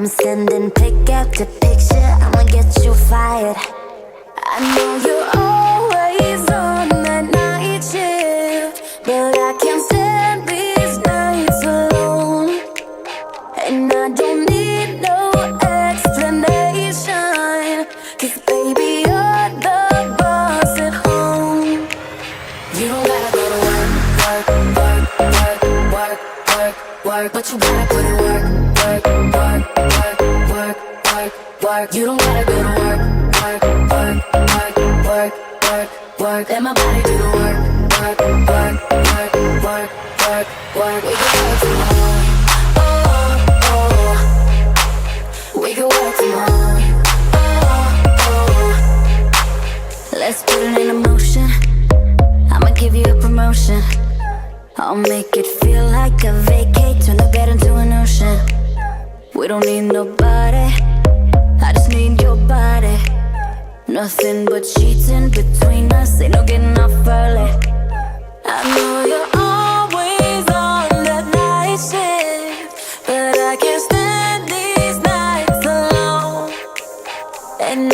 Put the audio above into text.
I'm sending pick after picture, I'ma get you fired. I know you're always on that night shift, but I can't stand these nights alone. And I don't need no explanation, 'cause baby, you're the boss at home. You don't gotta go to work, work, work, work, work, work, work, but you gotta put in work, work, work, work, work, work, work. You don't gotta go to work, work, work, work, work, work, work. Let my body do the work, work, work, work, work, work, work. We can work from home, oh, oh. We can work from home, oh, oh. Let's put it in motion. I'ma give you a promotion. I'll make it feel like a vacate, turn the bed into an ocean. We don't need nobody, I just need your body. Nothing but sheets in between us, ain't no getting off early. I know you're always on that night shift, but I can't stand these nights alone. And